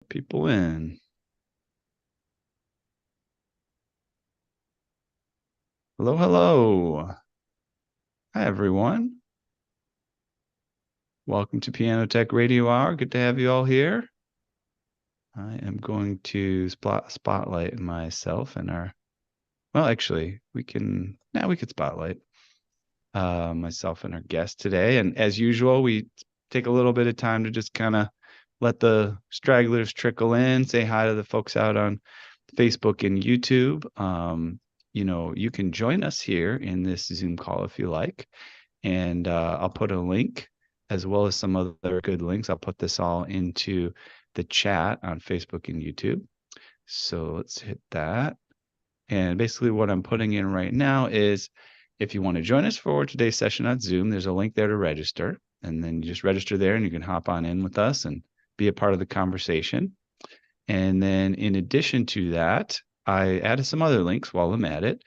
People in. Hello, hello. Hi, everyone. Welcome to Piano Tech Radio Hour. Good to have you all here. I am going to spotlight myself and well, actually, we could spotlight myself and our guest today. And as usual, we take a little bit of time to just kind of let the stragglers trickle in, say hi to the folks out on Facebook and YouTube. You can join us here in this Zoom call if you like. And I'll put a link as well as some other good links. I'll put this all into the chat on Facebook and YouTube. So let's hit that. And basically what I'm putting in right now is if you want to join us for today's session on Zoom, there's a link there to register. And then you just register there and you can hop on in with us and be a part of the conversation. And then in addition to that, I added some other links while I'm at it.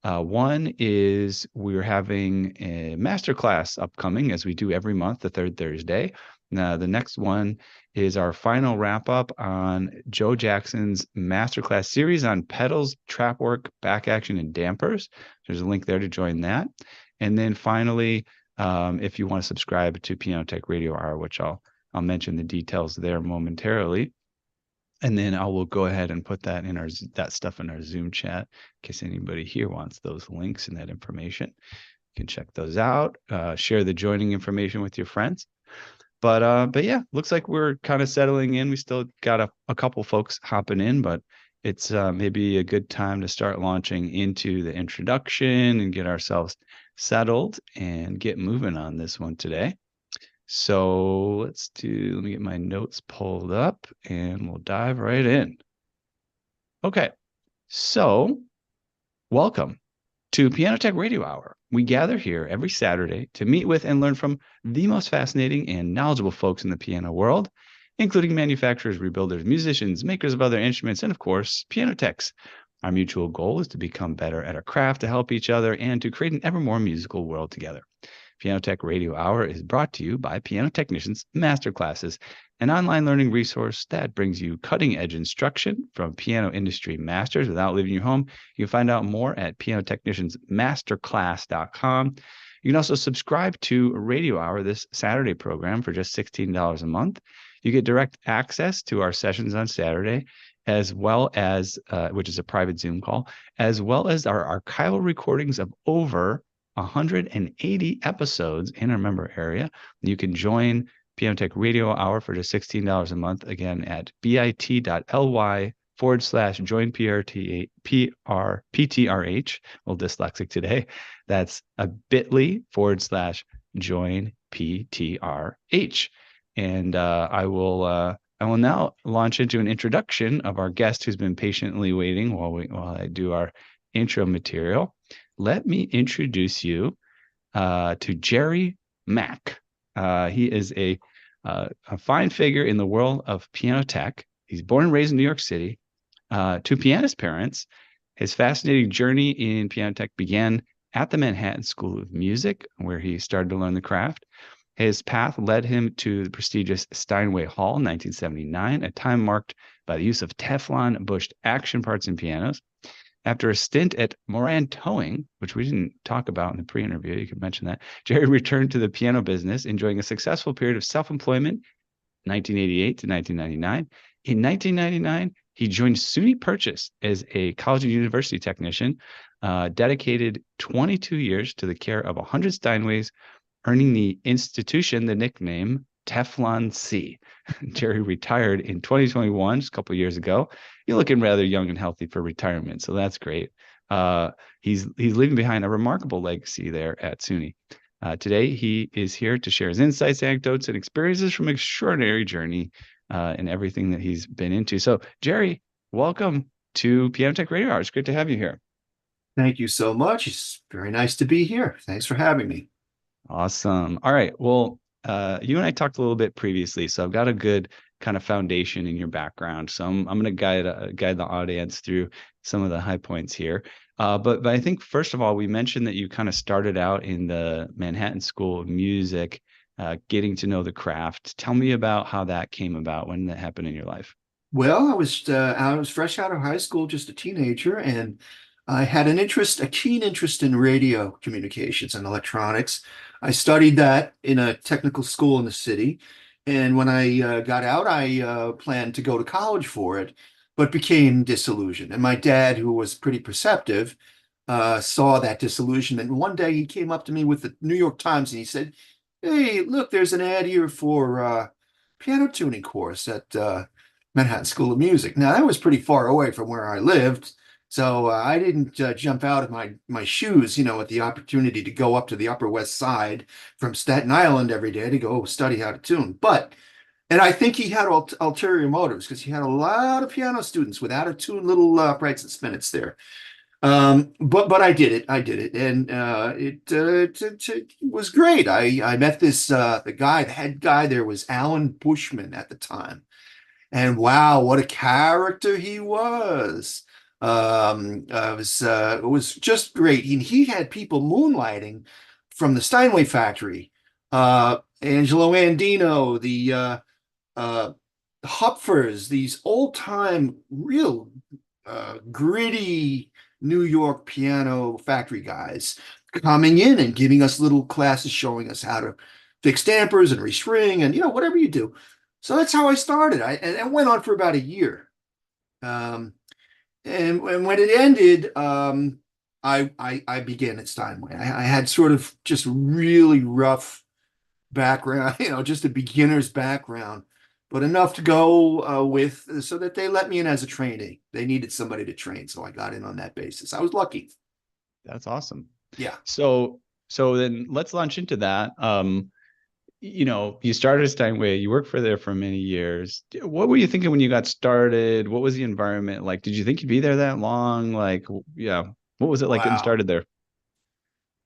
One is we're having a masterclass upcoming, as we do every month, the third Thursday. Now, the next one is our final wrap up on Joe Jackson's masterclass series on pedals, trap work, back action, and dampers. There's a link there to join that. And then finally, if you want to subscribe to Piano Tech Radio Hour, which I'll mention the details there momentarily. And then I will go ahead and put that in that stuff in our Zoom chat in case anybody here wants those links and that information. You can check those out. Share the joining information with your friends. But yeah, looks like we're kind of settling in. We still got a couple folks hopping in, but it's maybe a good time to start launching into the introduction and get ourselves settled and get moving on this one today. So let me get my notes pulled up and we'll dive right in. Okay, so welcome to Piano Tech Radio Hour. We gather here every Saturday to meet with and learn from the most fascinating and knowledgeable folks in the piano world, including manufacturers, rebuilders, musicians, makers of other instruments, and of course, piano techs. Our mutual goal is to become better at our craft, to help each other, and to create an ever more musical world together. Piano Tech Radio Hour is brought to you by Piano Technicians Masterclasses, an online learning resource that brings you cutting-edge instruction from piano industry masters without leaving your home. You can find out more at pianotechniciansmasterclass.com. You can also subscribe to Radio Hour, this Saturday program, for just $16 a month. You get direct access to our sessions on Saturday, as well as, which is a private Zoom call, as well as our archival recordings of over 180 episodes in our member area. You can join Piano Tech Radio Hour for just $16 a month, again at bit.ly/join PTRH. A little dyslexic today. That's a bit.ly/join PTRH. And I will now launch into an introduction of our guest who's been patiently waiting while I do our intro material. Let me introduce you to Jerry Mack. He is a fine figure in the world of piano tech. He's born and raised in New York City. To pianist parents, his fascinating journey in piano tech began at the Manhattan School of Music, where he started to learn the craft. His path led him to the prestigious Steinway Hall in 1979, a time marked by the use of Teflon bushed action parts in pianos. After a stint at Moran Towing, which we didn't talk about in the pre-interview, you could mention that, Jerry returned to the piano business, enjoying a successful period of self-employment, 1988 to 1999. In 1999, he joined SUNY Purchase as a college and university technician, dedicated 22 years to the care of 100 Steinways, earning the institution the nickname Teflon C. Jerry retired in 2021, just a couple of years ago. You're looking rather young and healthy for retirement, so that's great. He's leaving behind a remarkable legacy there at SUNY. Today, he is here to share his insights, anecdotes, and experiences from an extraordinary journey in everything that he's been into. So, Jerry, welcome to Piano Tech Radio Hour. It's great to have you here. Thank you so much. It's very nice to be here. Thanks for having me. Awesome. All right. Well, you and I talked a little bit previously, so I've got a good kind of foundation in your background. So I'm going to guide the audience through some of the high points here. But I think first of all, we mentioned that you kind of started out in the Manhattan School of Music, getting to know the craft. Tell me about how that came about, when that happened in your life. Well, I was fresh out of high school, just a teenager, and I had a keen interest in radio communications and electronics. I studied that in a technical school in the city, and when I got out, I planned to go to college for it, but became disillusioned. And my dad, who was pretty perceptive, saw that disillusionment. And one day he came up to me with the New York Times and he said, "Hey, look, there's an ad here for piano tuning course at Manhattan School of Music." Now that was pretty far away from where I lived, so I didn't jump out of my shoes, at the opportunity to go up to the Upper West Side from Staten Island every day to go study how to tune. And I think he had ulterior motives because he had a lot of piano students with out of tune little Brights and Spinets there. But I did it. I did it, and it was great. I met the head guy there was Alan Bushman at the time. And wow, what a character he was. It was just great. He had people moonlighting from the Steinway factory. Angelo Andino, the Hupfers, these old time, real gritty New York piano factory guys coming in and giving us little classes showing us how to fix dampers and restring and whatever you do. So that's how I started. And it went on for about a year. Um, and when it ended, I began at Steinway. I had sort of just really rough background, just a beginner's background, but enough to go with so that they let me in as a trainee. They needed somebody to train, so I got in on that basis. I was lucky. That's awesome. Yeah. So then let's launch into that. You started at Steinway, you worked for there for many years. What were you thinking when you got started? What was the environment like? Did you think you'd be there that long? Like, yeah, what was it like getting Wow. started there?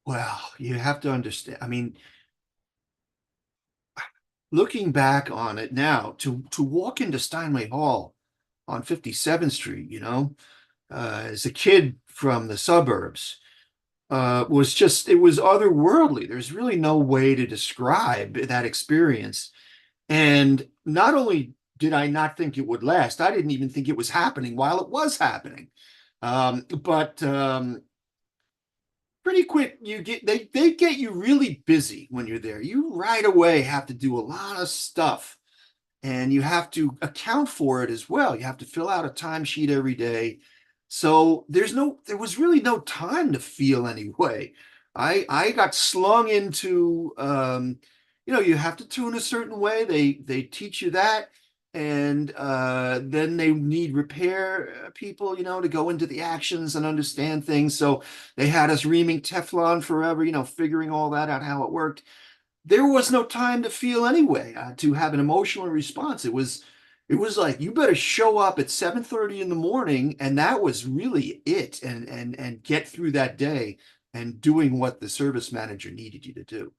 Well, you have to understand. I mean, looking back on it now, to walk into Steinway Hall on 57th Street, as a kid from the suburbs, it was otherworldly. There's really no way to describe that experience. And not only did I not think it would last, I didn't even think it was happening while it was happening. But pretty quick, they get you really busy when you're there. You right away have to do a lot of stuff and you have to account for it as well. You have to fill out a timesheet every day. So there was really no time to feel anyway. I got slung into, you have to tune a certain way. They teach you that, and then they need repair people, to go into the actions and understand things. So they had us reaming Teflon forever, figuring all that out how it worked. There was no time to feel anyway, to have an emotional response. It was like you better show up at 7:30 in the morning, and that was really it, and get through that day and doing what the service manager needed you to do.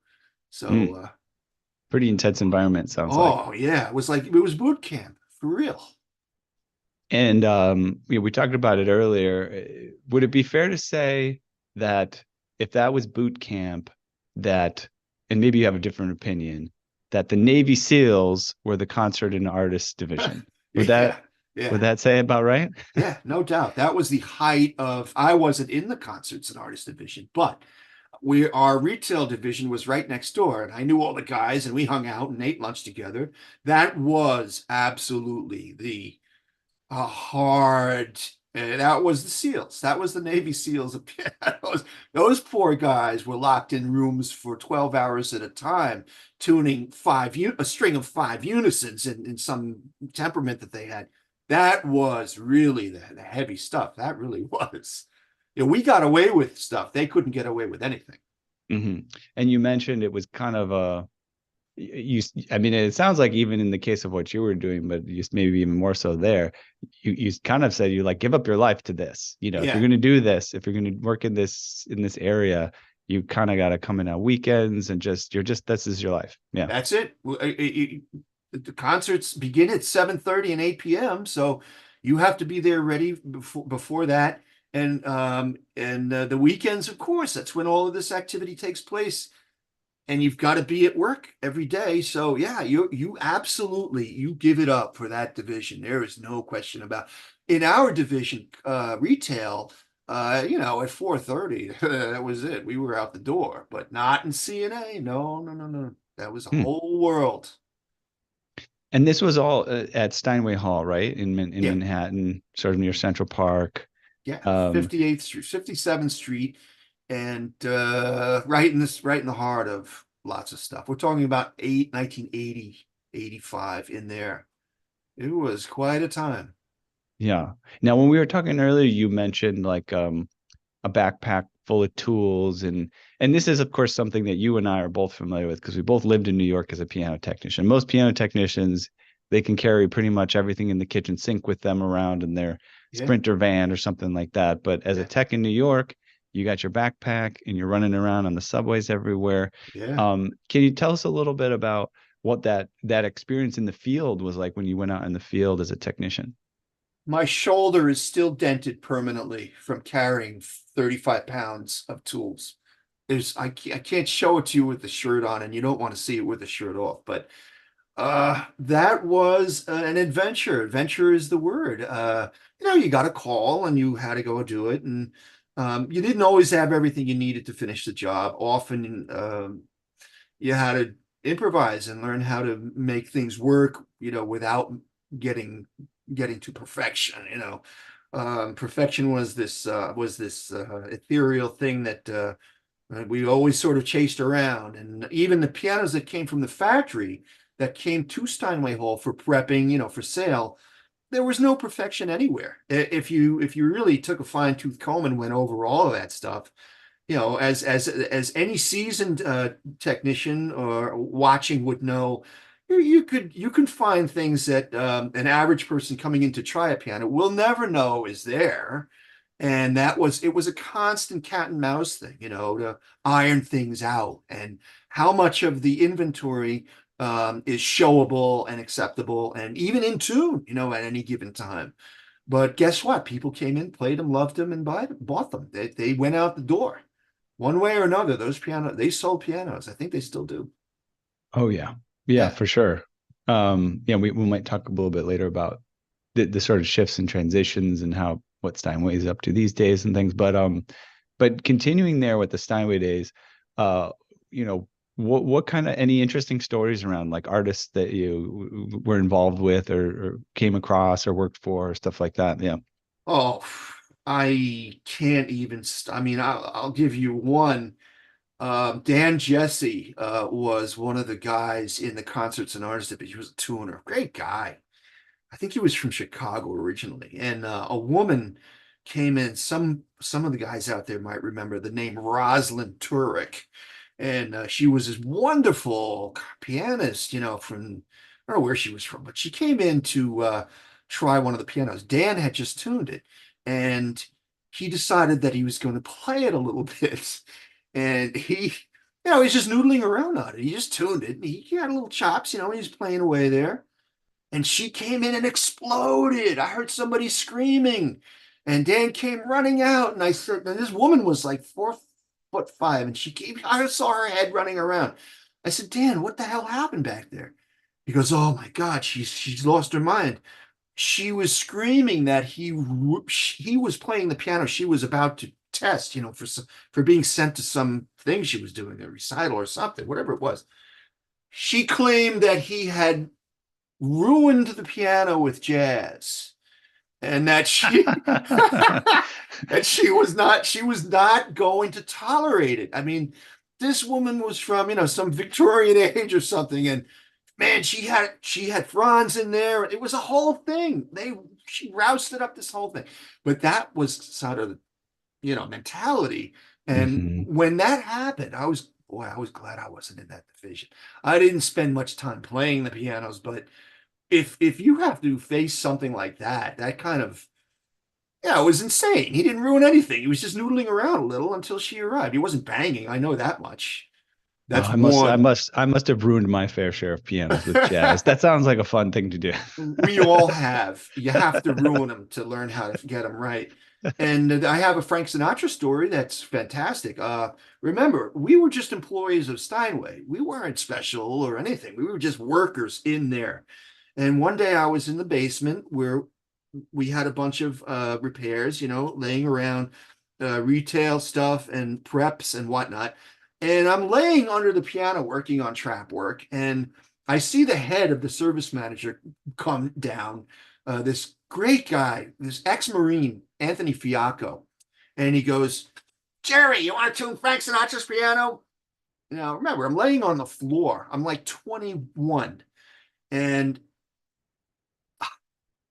So, Mm, pretty intense environment, sounds like. oh yeah, it was boot camp for real. And we talked about it earlier. Would it be fair to say that if that was boot camp, that, and maybe you have a different opinion, that the Navy SEALs were the concert and artist division? Would Yeah, that would yeah. that say about right? Yeah, no doubt. That was the height of, I wasn't in the concerts and artist division, but our retail division was right next door, and I knew all the guys, and we hung out and ate lunch together. That was absolutely the hard. That was the SEALs. That was the Navy SEALs. Those poor guys were locked in rooms for 12 hours at a time, tuning a string of five unisons in some temperament that they had. That was really the heavy stuff. That really was. We got away with stuff. They couldn't get away with anything. Hmm. And you mentioned it was kind of I mean, it sounds like even in the case of what you were doing, but just maybe even more so there, you kind of said you like give up your life to this. If you're Yeah, going to do this, if you're going to work in this area, you kind of got to come in on weekends and this is your life. Yeah. that's it. The concerts begin at 7:30 and 8 p.m. So you have to be there ready before that. And the weekends, of course, that's when all of this activity takes place. and you've got to be at work every day. So yeah, you absolutely you give it up for that division. There is no question about. In our division, retail, at 4:30, that was it. We were out the door, but not in CNA. No, no, no, no. That was a Hmm. whole world. And this was all at Steinway Hall, right? In Yeah, Manhattan, sort of near Central Park. yeah. Um, 58th Street, 57th Street, and right in the heart of lots of stuff. We're talking about 1980, 85 in there. It was quite a time. yeah. Now, when we were talking earlier, you mentioned like a backpack full of tools, and this is of course something that you and I are both familiar with because we both lived in New York as a piano technician. Most piano technicians, they can carry pretty much everything in the kitchen sink with them around in their Yeah, Sprinter van or something like that. But as a yeah, tech in New York, you got your backpack and you're running around on the subways everywhere. yeah. Can you tell us a little bit about what that experience in the field was like when you went out in the field as a technician? My shoulder is still dented permanently from carrying 35 pounds of tools. I can't show it to you with the shirt on, and you don't want to see it with the shirt off, but that was an adventure. Adventure is the word. You got a call and you had to go do it, and you didn't always have everything you needed to finish the job. Often, you had to improvise and learn how to make things work, without getting getting to perfection. Perfection was this ethereal thing that we always sort of chased around, and even the pianos that came from the factory that came to Steinway Hall for prepping, for sale, there was no perfection anywhere. If you really took a fine tooth comb and went over all of that stuff, as any seasoned technician or watching would know, you can find things that an average person coming in to try a piano will never know is there. And it was a constant cat and mouse thing, to iron things out, and how much of the inventory is showable and acceptable and even in tune, at any given time. But guess what? People came in, played them, loved them, and bought them. They went out the door. One way or another, they sold pianos. I think they still do. Oh yeah. Yeah, Yeah. for sure. Yeah, we might talk a little bit later about the sort of shifts and transitions and how what Steinway is up to these days and things. But continuing there with the Steinway days, uh, what kind of any interesting stories around like artists that you were involved with or came across or worked for or stuff like that? Yeah. Oh, I can't even. I mean, I'll give you one. Dan Jesse was one of the guys in the concerts and artists, but he was a tuner. Great guy. I think he was from Chicago originally, and a woman came in. Some of the guys out there might remember the name Rosalind Turek, and she was this wonderful pianist, from I don't know where she was from, but she came in to try one of the pianos. Dan had just tuned it, and he decided that he was going to play it a little bit, and he's just noodling around on it. He just tuned it, and he had little chops, he's playing away there, and she came in and exploded. I heard somebody screaming, and Dan came running out, and I said, and this woman was like 4'5", and I saw her head running around. I said, Dan, what the hell happened back there? He goes, oh my God, she's lost her mind. She was screaming that he was playing the piano. She was about to test, for being sent to some thing she was doing, a recital or something, whatever it was. She claimed that he had ruined the piano with jazz, and that she that she was not going to tolerate it. I mean, this woman was from, some Victorian age or something, and man, she had Franz in there. It was a whole thing. She rousted up this whole thing. But that was sort of, mentality. And Hmm. when that happened, I was glad I wasn't in that division. I didn't spend much time playing the pianos, but if you have to face something like that, that kind of, yeah, it was insane. He didn't ruin anything. He was just noodling around a little until she arrived. He wasn't banging. I know that much. Well, That's one. I must have ruined my fair share of pianos with jazz. That sounds like a fun thing to do. We all have. You have to ruin them to learn how to get them right. And I have a Frank Sinatra story that's fantastic. Remember, we were just employees of Steinway. We weren't special or anything. We were just workers in there. And one day I was in the basement where we had a bunch of repairs, laying around, retail stuff and preps and whatnot. And I'm laying under the piano working on trap work, and I see the head of the service manager come down. This great guy, this ex-Marine, Anthony Fiacco, and he goes, "Jerry, you want to tune Frank Sinatra's piano?" Now, remember, I'm laying on the floor. I'm like 21, and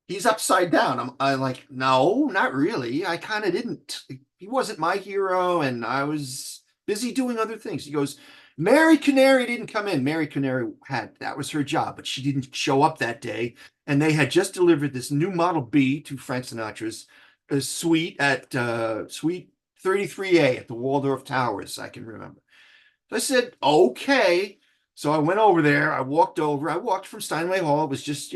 he's upside down. I'm like, no, not really. I kind of didn't. He wasn't my hero, and I was busy doing other things. He goes, Mary Canary didn't come in. Mary Canary that was her job, but she didn't show up that day. And they had just delivered this new Model B to Frank Sinatra's suite at Suite 33A at the Waldorf Towers. I can remember. So I said, okay. So I went over there. I walked over. I walked from Steinway Hall. It was just,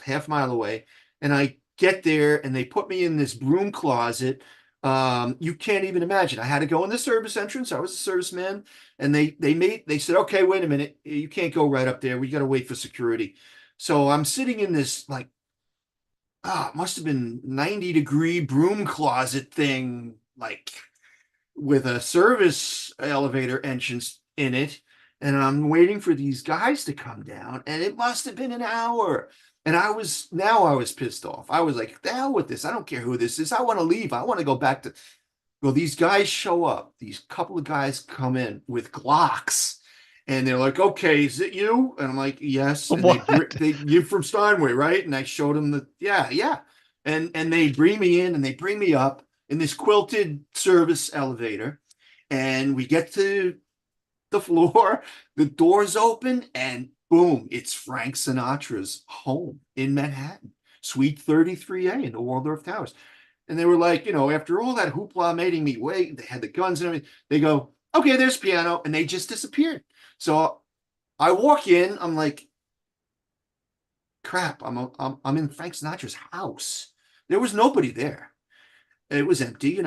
half mile away. And I get there and they put me in this broom closet. You can't even imagine. I had to go in the service entrance. I was a serviceman. And they said, okay, wait a minute. You can't go right up there. We got to wait for security. So I'm sitting in this like, it must have been 90-degree broom closet thing, like with a service elevator entrance in it. And I'm waiting for these guys to come down, and it must have been an hour. And I was pissed off. I was like, the hell with this. I don't care who this is. I want to leave. I want to go back to, well, these guys show up. These couple of guys come in with Glocks. And they're like, okay, is it you? And I'm like, yes. And What? you're from Steinway, right? And I showed them yeah, yeah. And they bring me in and they bring me up in this quilted service elevator. And we get to the floor, the doors open, and boom, it's Frank Sinatra's home in Manhattan, Suite 33A in the Waldorf Towers. And they were like, after all that hoopla making me wait, they had the guns and everything. They go, okay, there's piano, and they just disappeared. So I walk in, I'm like, crap, I'm in Frank Sinatra's house. There was nobody there. It was empty.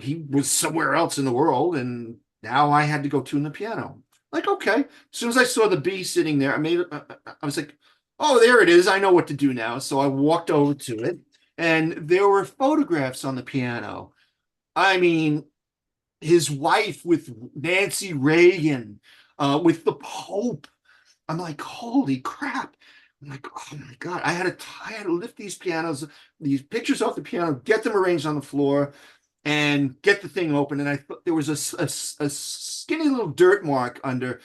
He was somewhere else in the world, and now I had to go tune the piano. Like, okay. As soon as I saw the B sitting there, I was like, oh, there it is. I know what to do now. So I walked over to it, and there were photographs on the piano. I mean, his wife with Nancy Reagan, with the Pope. I'm like, holy crap. I'm like, oh my God. I had to lift these pictures off the piano, get them arranged on the floor, and get the thing open. And I thought there was a skinny little dirt mark under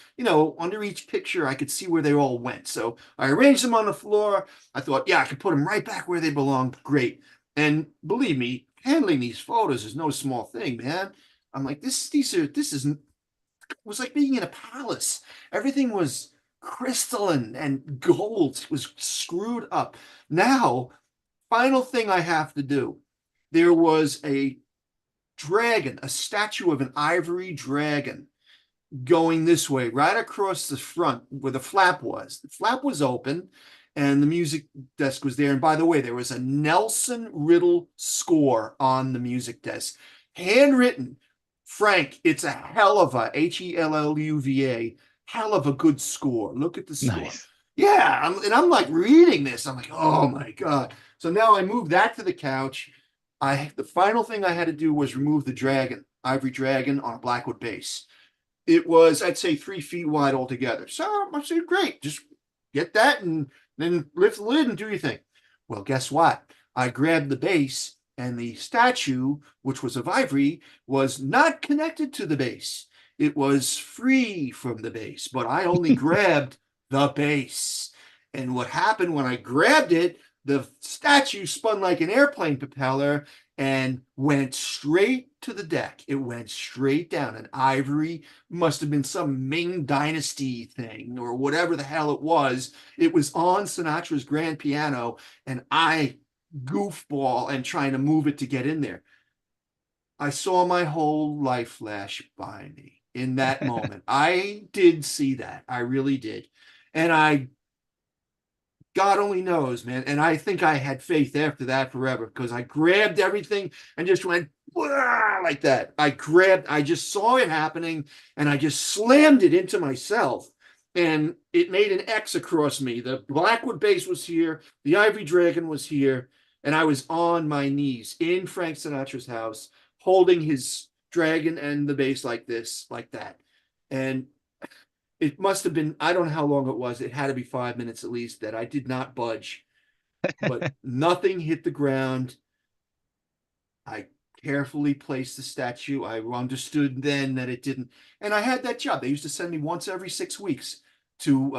each picture. I could see where they all went. So I arranged them on the floor. I thought, yeah, I could put them right back where they belong. Great. And believe me, handling these photos is no small thing, man. I'm like, it was like being in a palace. Everything was crystalline and gold. It was screwed up. Now, final thing I have to do. There was a dragon, a statue of an ivory dragon going this way, right across the front where the flap was. The flap was open and the music desk was there. And by the way, there was a Nelson Riddle score on the music desk, handwritten. Frank, it's a hell of a Helluva, hell of a good score. Look at the score. Nice. Yeah, I'm like reading this. I'm like, oh my God. So now I moved that to the couch. The final thing I had to do was remove the dragon, ivory dragon on a Blackwood base. It was, I'd say, 3 feet wide altogether. So I said, great, just get that and then lift the lid and do your thing. Well, guess what? I grabbed the base, and the statue, which was of ivory, was not connected to the base. It was free from the base, but I only grabbed the base. And what happened when I grabbed it, the statue spun like an airplane propeller and went straight to the deck. It went straight down. An ivory must have been some Ming Dynasty thing or whatever the hell it was. It was on Sinatra's grand piano, and I goofball and trying to move it to get in there. I saw my whole life flash by me in that moment. I did see that. I really did. And I God only knows, man. And I think I had faith after that forever because I grabbed everything and just went like that. I just saw it happening and I just slammed it into myself. And it made an X across me. The Blackwood base was here, the Ivory Dragon was here, and I was on my knees in Frank Sinatra's house, holding his dragon and the base like this, like that. And it must have been, I don't know how long it was. It had to be 5 minutes at least that I did not budge, but nothing hit the ground. I carefully placed the statue. I understood then that it didn't. And I had that job. They used to send me once every 6 weeks to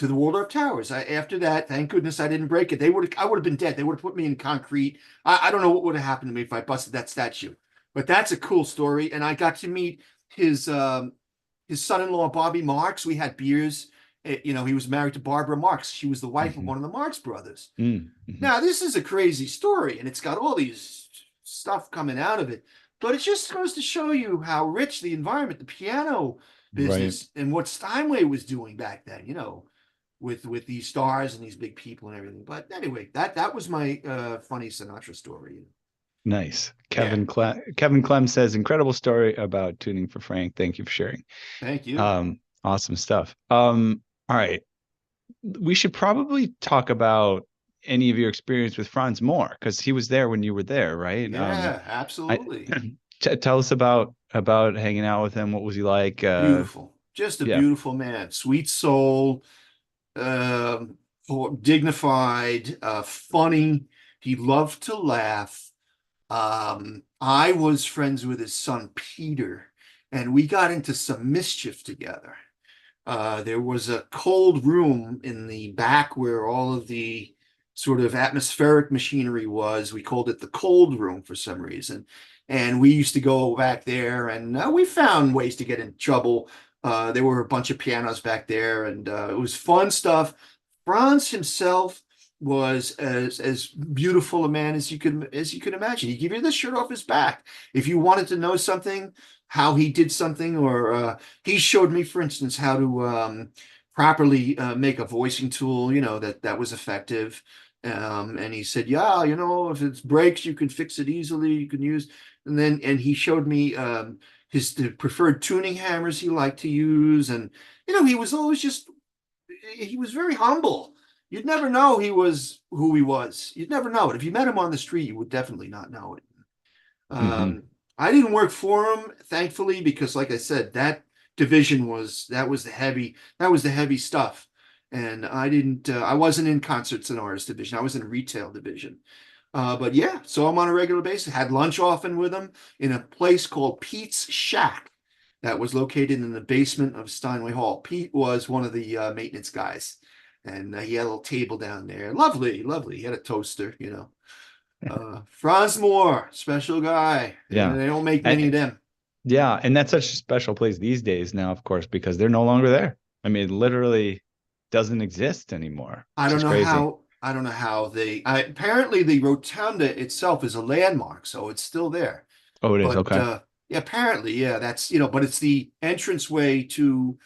the Waldorf Towers. After that, thank goodness I didn't break it. I would have been dead. They would have put me in concrete. I don't know what would have happened to me if I busted that statue. But that's a cool story. And I got to meet his son-in-law, Bobby Marks. We had beers. He was married to Barbara Marx. She was the wife of Hmm. one of the Marx brothers. Mm-hmm. Now, this is a crazy story, and it's got all these stuff coming out of it. But it just goes to show you how rich the environment, the piano Right. business, and what Steinway was doing back then, with these stars and these big people and everything. But anyway, that was my funny Sinatra story. Nice. Yeah, Kevin Clem says, incredible story about tuning for Frank. Thank you for sharing. thank you. Awesome stuff. All right. We should probably talk about any of your experience with Franz more because he was there when you were there, right? Yeah, I absolutely. tell us about hanging out with him. What was he like? Beautiful. Just a Yeah. beautiful man. Sweet soul, dignified, funny. He loved to laugh. I was friends with his son Peter, and we got into some mischief together. There was a cold room in the back where all of the sort of atmospheric machinery was. We called it the cold room for some reason. And we used to go back there and we found ways to get in trouble. There were a bunch of pianos back there and it was fun stuff. Franz himself was as beautiful a man as you could imagine. He give you the shirt off his back. If you wanted to know something, how he did something, or he showed me, for instance, how to properly make a voicing tool, that was effective. And he said, yeah, if it breaks, you can fix it easily. You can use, and he showed me the preferred tuning hammers he liked to use. And, he was always he was very humble. You'd never know he was who he was. You'd never know it. If you met him on the street, you would definitely not know it. Hmm. Um, I didn't work for him, thankfully, because like I said, that was the heavy stuff. And I wasn't in concerts and artist division. I was in retail division. But yeah, saw him on a regular basis, had lunch often with him in a place called Pete's Shack that was located in the basement of Steinway Hall. Pete was one of the maintenance guys, and he had a little table down there. Lovely, lovely. He had a toaster. Franz Moore, special guy. Yeah. They don't make many I, of them. yeah. And that's such a special place these days now, of course, because they're no longer there. I mean, it literally doesn't exist anymore, I which don't is know crazy. how. I don't know how apparently the rotunda itself is a landmark, so it's still there. Oh, it is. But Okay. yeah, apparently, yeah, but it's the entranceway to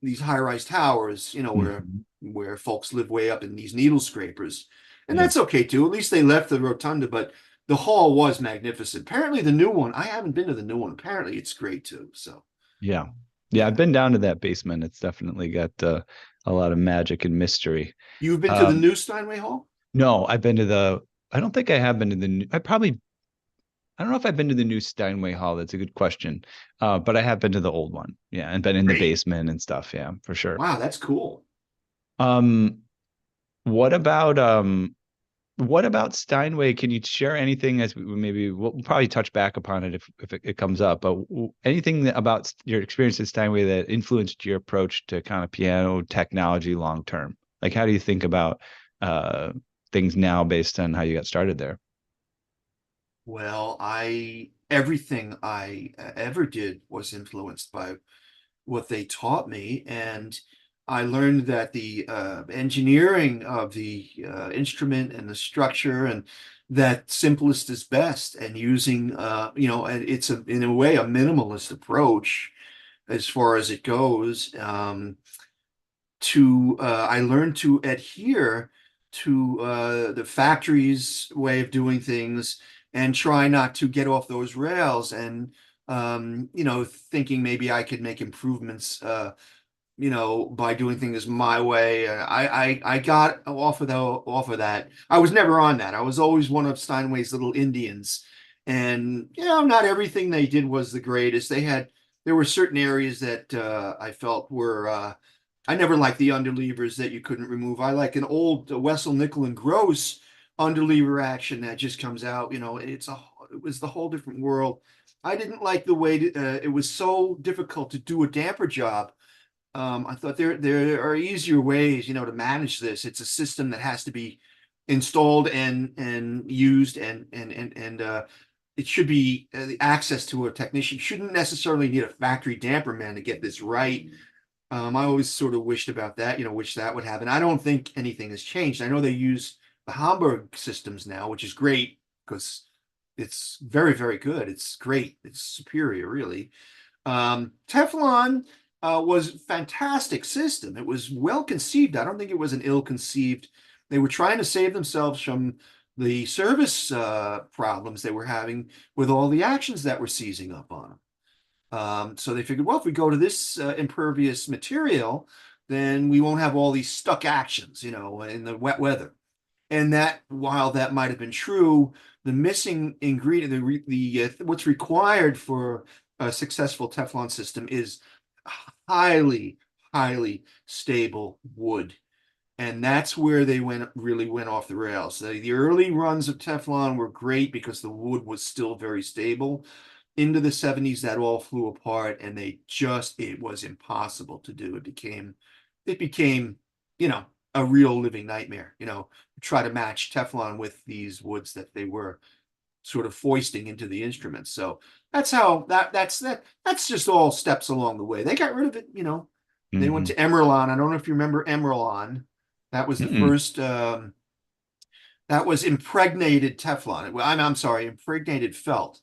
these high-rise towers, Mhm. where folks live way up in these needle scrapers. And Yeah. that's okay too. At least they left the rotunda, but the hall was magnificent. Apparently the new one, I haven't been to the new one. Apparently it's great too. So Yeah. Yeah. I've yeah. been down to that basement. It's definitely got a lot of magic and mystery. You've been to the Um, new Steinway Hall? no, I don't think I have been to I don't know if I've been to the new Steinway Hall. That's a good question. But I have been to the old one. Yeah. And been in the Great. basement and stuff. Yeah, for sure. Wow, that's cool. Um, what about, what about Steinway? Can you share anything as maybe we'll probably touch back upon it if it comes up, but anything about your experience at Steinway that influenced your approach to kind of piano technology long term? Like, how do you think about uh, things now based on how you got started there? Well, everything I ever did was influenced by what they taught me, and I learned that the engineering of the instrument and the structure, and that simplest is best, and using and it's in a way a minimalist approach as far as it goes. I learned to adhere to the factory's way of doing things and try not to get off those rails and thinking maybe I could make improvements by doing things my way. I got off of that. I was never on that. I was always one of Steinway's little Indians. And not everything they did was the greatest. There were certain areas that I felt were I never liked the underlevers that you couldn't remove. I like an old Wessel, Nickel, and Gross underlever action that just comes out. It was the whole different world. I didn't like the way it was so difficult to do a damper job. I thought there are easier ways, to manage this. It's a system that has to be installed and used, and it should be the access to a technician. Shouldn't necessarily need a factory damper man to get this right. I always sort of wished about that, wish that would happen. I don't think anything has changed. I know they use the Hamburg systems now, which is great because it's very, very good. It's great. It's superior, really. Teflon was a fantastic system. It was well conceived. I don't think it was an ill-conceived. They were trying to save themselves from the service problems they were having with all the actions that were seizing up on them. So they figured, well, if we go to this impervious material, then we won't have all these stuck actions, in the wet weather. And that, while that might have been true, the missing ingredient, what's required for a successful Teflon system is highly, highly stable wood. And that's where they really went off the rails. The early runs of Teflon were great because the wood was still very stable. Into the 70s, that all flew apart, and it was impossible to do. It became, a real living nightmare, try to match Teflon with these woods that they were sort of foisting into the instruments. So that's just all steps along the way. They got rid of it, They went to Mm-hmm. Emerlon. I don't know if you remember Emerlon. That was the Mm-mm. first that was impregnated Teflon. I'm sorry, impregnated felt.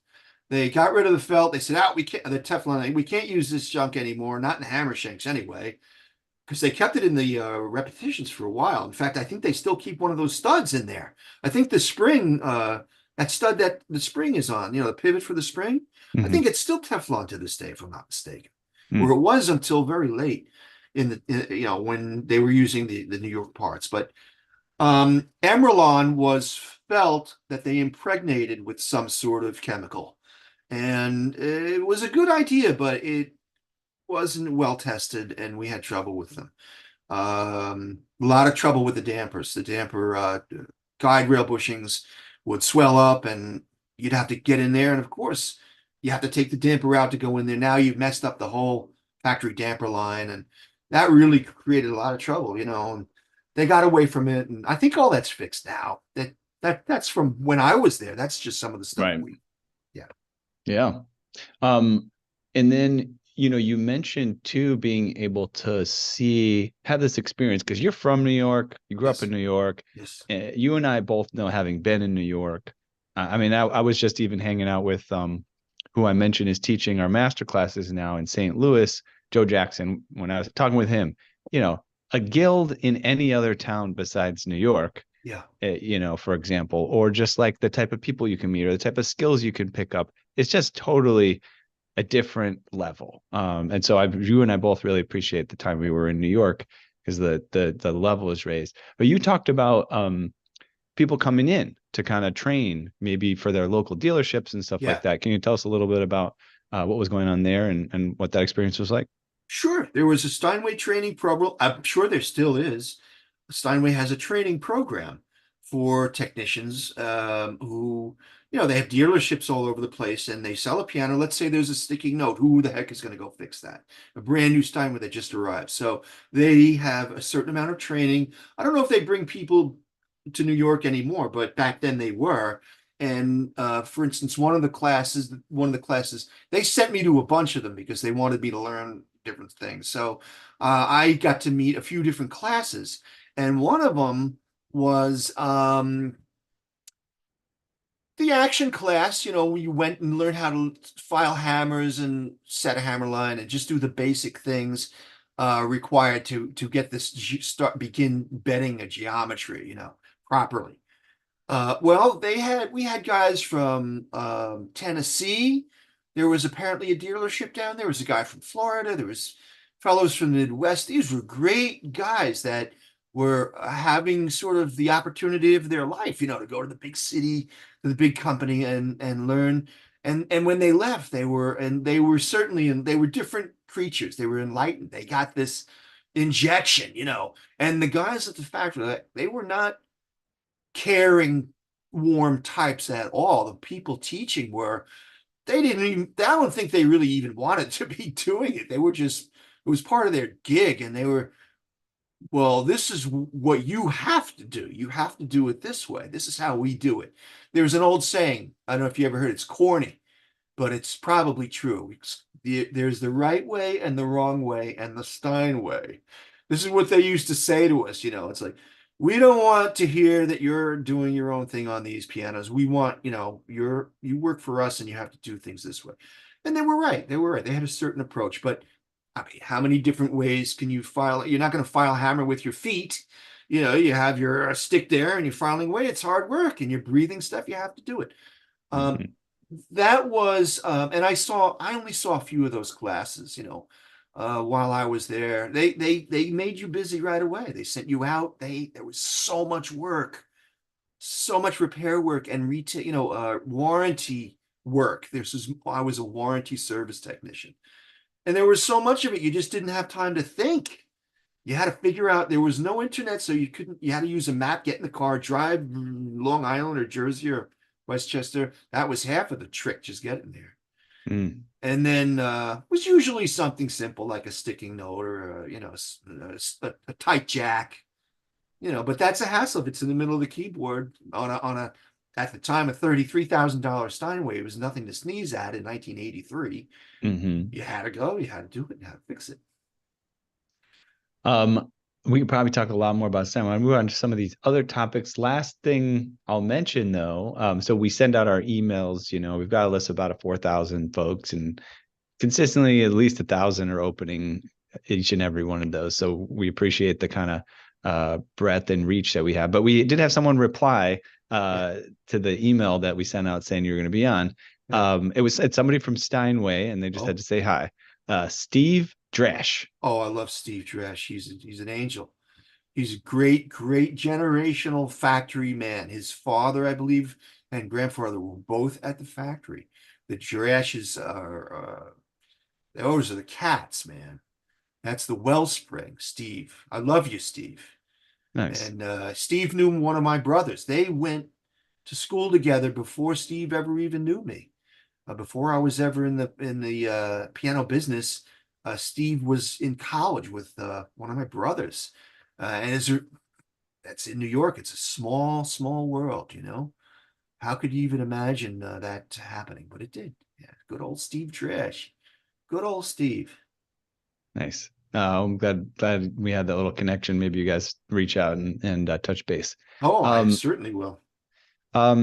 They got rid of the felt. They said, we can't the Teflon, we can't use this junk anymore, not in hammer shanks anyway, because they kept it in the repetitions for a while. In fact, I think they still keep one of those studs in there. I think the spring, that stud that the spring is on, the pivot for the spring, I Mm-hmm. think it's still Teflon to this day, if I'm not mistaken. Or Mm. it was until very late when they were using the New York parts. But Emerlon was felt that they impregnated with some sort of chemical. And it was a good idea, but it wasn't well tested, and we had trouble with them. A lot of trouble with the dampers. The damper guide rail bushings would swell up, and you'd have to get in there. And of course, you have to take the damper out to go in there. Now you've messed up the whole factory damper line, and that really created a lot of trouble, And they got away from it, and I think all that's fixed now. That's from when I was there. That's just some of the stuff Right. yeah. Yeah. Um, and then, you mentioned too being able to have this experience because you're from New York, you grew up in Yes, New York. yes, You and I both know, having been in New York. I mean, I was just even hanging out with who I mentioned is teaching our master classes now in St. Louis, Joe Jackson. When I was talking with him, a guild in any other town besides New York, yeah, for example, or just like the type of people you can meet or the type of skills you can pick up, it's just totally a different level. And so you and I both really appreciate the time we were in New York because the level is raised. But you talked about people coming in to kind of train maybe for their local dealerships and stuff like yeah. that. Can you tell us a little bit about what was going on there and what that experience was like? Sure. There was a Steinway training program. I'm sure there still is. Steinway has a training program for technicians who, they have dealerships all over the place and they sell a piano. Let's say there's a sticky note. Who the heck is going to go fix that? A brand new Steinway that just arrived. So they have a certain amount of training. I don't know if they bring people to New York anymore, but back then they were. And for instance, one of the classes, they sent me to a bunch of them because they wanted me to learn different things. So I got to meet a few different classes, and one of them was the action class. You went and learned how to file hammers and set a hammer line and just do the basic things. required to get this begin betting a geometry, properly. Well, we had guys from Tennessee. There was apparently a dealership down there. There was a guy from Florida. There was fellows from the Midwest. These were great guys that were having sort of the opportunity of their life, to go to the big city, to the big company, and learn. And when they left, they were certainly, and they were different creatures. They were enlightened. They got this injection, And the guys at the factory, they were not caring, warm types at all. The people teaching they didn't even, I don't think they really even wanted to be doing it. They were just, it was part of their gig. And they were, well, this is what you have to do. You have to do it this way. This is how we do it. There's an old saying, I don't know if you ever heard, it's corny, but it's probably true. There's the right way and the wrong way and the Stein way. This is what they used to say to us. It's like, we don't want to hear that you're doing your own thing on these pianos. We want, you work for us and you have to do things this way. And they were right. They were right. They had a certain approach. But I mean, how many different ways can you file? You're not going to file hammer with your feet. You have your stick there and you're filing away. It's hard work, and you're breathing stuff. You have to do it. Mhm. That was, and I only saw a few of those classes, while I was there. They made you busy right away. They sent you out. There was so much work, so much repair work and retail, warranty work. I was a warranty service technician, and there was so much of it, you just didn't have time to think. You had to figure out, there was no internet, so you had to use a map, get in the car, drive Long Island or Jersey or Westchester. That was half of the trick, just getting there. Mm. And then was usually something simple like a sticking note or a tight jack, but that's a hassle if it's in the middle of the keyboard on a at the time a $33,000 Steinway. It was nothing to sneeze at in 1983. Hmm. You had to go, you had to do it, you had to fix it. Um, we could probably talk a lot more about Sam. I'll move on to some of these other topics. Last thing I'll mention though, so we send out our emails, we've got a list of about 4,000 folks, and consistently at least 1,000 are opening each and every one of those. So we appreciate the kind of breadth and reach that we have. But we did have someone reply Yeah. to the email that we sent out saying you're going to be on. Yeah. It's somebody from Steinway, and they just had Oh, to say hi. Steve Drash. oh, I love Steve Dresch. He's an angel. He's a great, great generational factory man. His father, I believe, and grandfather were both at the factory. The Dresches are those are the cats, man. That's the wellspring, Steve. I love you, Steve. Nice. And Steve knew one of my brothers. They went to school together before Steve ever even knew me. Before I was ever in the piano business, Steve was in college with one of my brothers. And that's in New York. It's a small, small world. How could you even imagine that happening? But it did. Yeah, good old Steve Dresch. Good old Steve. Nice. I'm glad we had that little connection. Maybe you guys reach out and touch base. Oh, I Um, certainly will.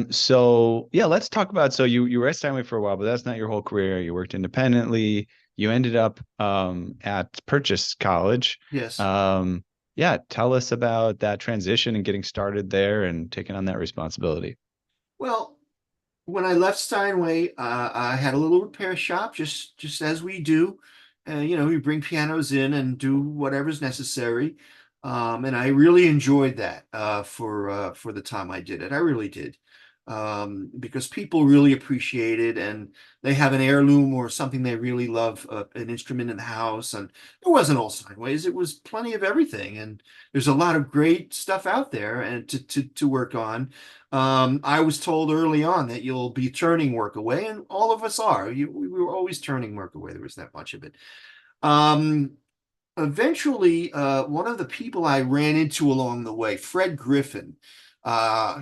so yeah, let's talk about, so you were at Steinway for a while, but that's not your whole career. You worked independently. You ended up at Purchase College. Yes. Um, yeah, tell us about that transition and getting started there and taking on that responsibility. Well, when I left Steinway, I had a little repair shop, just as we do. We bring pianos in and do whatever's necessary. And I really enjoyed that for the time I did it. I really did. Because people really appreciate it, and they have an heirloom or something they really love, an instrument in the house. And it wasn't all Steinways; it was plenty of everything. And there's a lot of great stuff out there and to work on. I was told early on that you'll be turning work away, and all of us are. We were always turning work away. There was that much of it. Um, Eventually, one of the people I ran into along the way, Fred Griffin,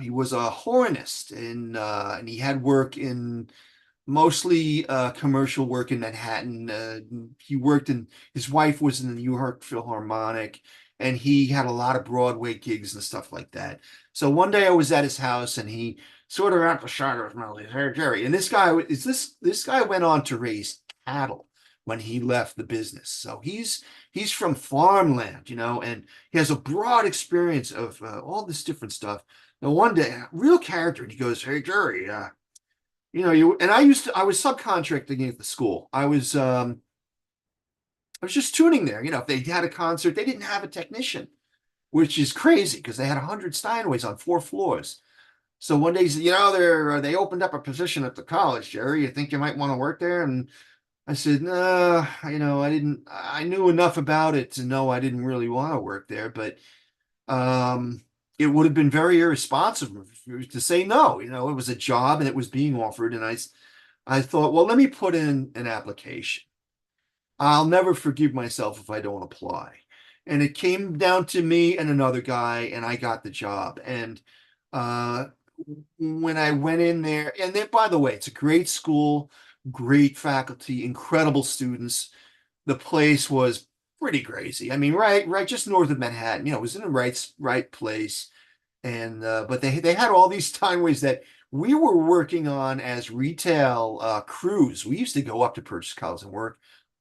he was a hornist, and he had work in mostly commercial work in Manhattan. He worked in, his wife was in the New York Philharmonic, and he had a lot of Broadway gigs and stuff like that. So one day I was at his house, and he sort of out the shot of his mouth, "Hey, Jerry," and this guy went on to raise cattle when he left the business. So he's from farmland, and he has a broad experience of all this different stuff. Now, one day, real character, and he goes, "Hey, Jerry, you," and I was subcontracting at the school. I was just tuning there. If they had a concert, they didn't have a technician, which is crazy because they had 100 Steinways on 4 floors. So one day he said, they opened up a position at the college, Jerry. You think you might want to work there? And I said, no, I didn't. I knew enough about it to know I didn't really want to work there, but it would have been very irresponsible to say no. It was a job and it was being offered, and I thought, well, let me put in an application. I'll never forgive myself if I don't apply. And it came down to me and another guy, and I got the job. And uh, when I went in there, and then, by the way, it's a great school, great faculty, incredible students. The place was pretty crazy. I mean, right, just north of Manhattan. It was in the right place. And but they had all these timeways that we were working on as retail crews. We used to go up to Purchase College and work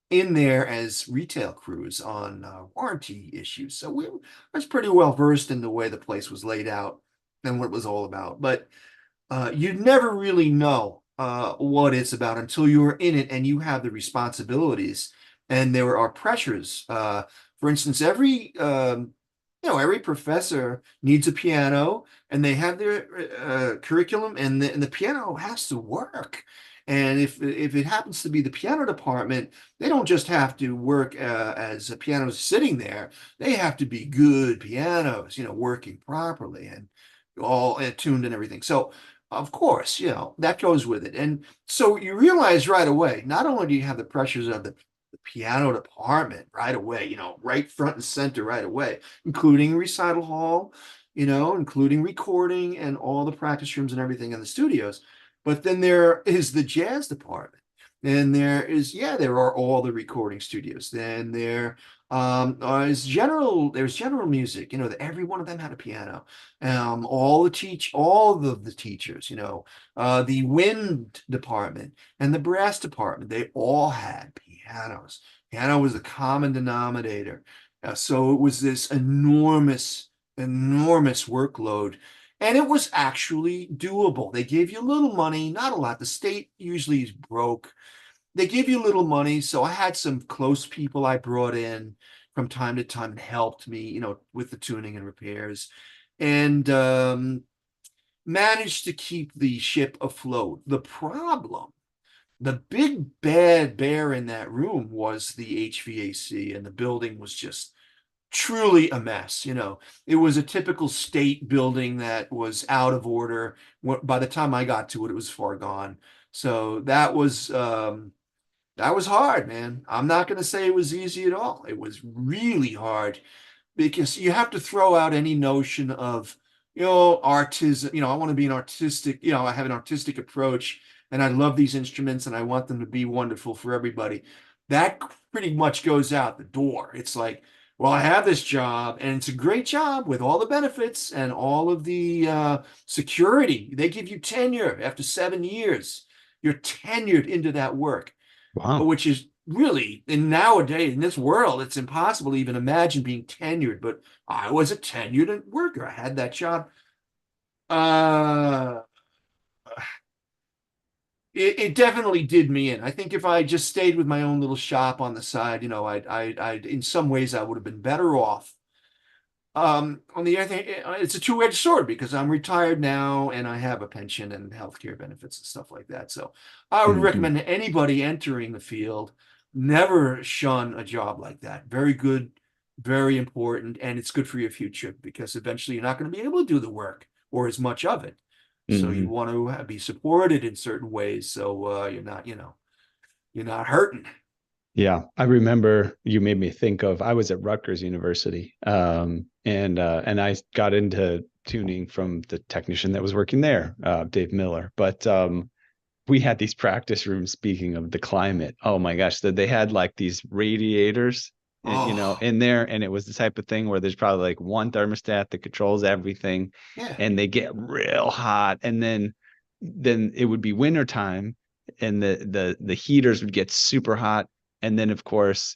in there as retail crews on warranty issues. So I was pretty well versed in the way the place was laid out and what it was all about. But you never really know what it's about until you're in it and you have the responsibilities and there are pressures. For instance, every professor needs a piano and they have their curriculum, and the piano has to work. And if it happens to be the piano department, they don't just have to work as a piano sitting there. They have to be good pianos, working properly and all tuned and everything. So, of course, that goes with it. And so you realize right away, not only do you have the pressures of the piano department right away, right front and center right away, including recital hall, including recording and all the practice rooms and everything in the studios. But then there is the jazz department. And there are all the recording studios. Then there's general music, that every one of them had a piano. All of the teachers, the wind department and the brass department, they all had pianos. Piano was the common denominator. So it was this enormous workload. And it was actually doable. They gave you a little money, not a lot. The state usually is broke. They give you little money. So I had some close people I brought in from time to time and helped me, with the tuning and repairs, and managed to keep the ship afloat. The big bad bear in that room was the HVAC, and the building was just truly a mess. It was a typical state building that was out of order. By the time I got to it, it was far gone. So that was hard, man. I'm not going to say it was easy at all. It was really hard because you have to throw out any notion of, artism. I want to be an artistic, I have an artistic approach and I love these instruments and I want them to be wonderful for everybody. That pretty much goes out the door. It's like, well, I have this job and it's a great job with all the benefits and all of the security. They give you tenure after 7 years. You're tenured into that work, Wow. which is really, in nowadays, in this world, it's impossible to even imagine being tenured. But I was a tenured worker. I had that job. Uh, it definitely did me in. I think if I just stayed with my own little shop on the side, in some ways, I would have been better off. On the other hand, it's a two-edged sword because I'm retired now and I have a pension and healthcare benefits and stuff like that. So I would Mhm. recommend to anybody entering the field, never shun a job like that. Very good, very important, and it's good for your future because eventually you're not going to be able to do the work or as much of it. So you Mhm. want to be supported in certain ways so you're not hurting. Yeah, I remember you made me think of I was at Rutgers University, and I got into tuning from the technician that was working there, Dave Miller. But we had these practice rooms. Speaking of the climate, oh my gosh, that they had like these radiators, Oh, in there, and it was the type of thing where there's probably like one thermostat that controls everything, yeah. and they get real hot, and then it would be wintertime, and the heaters would get super hot, And then, of course,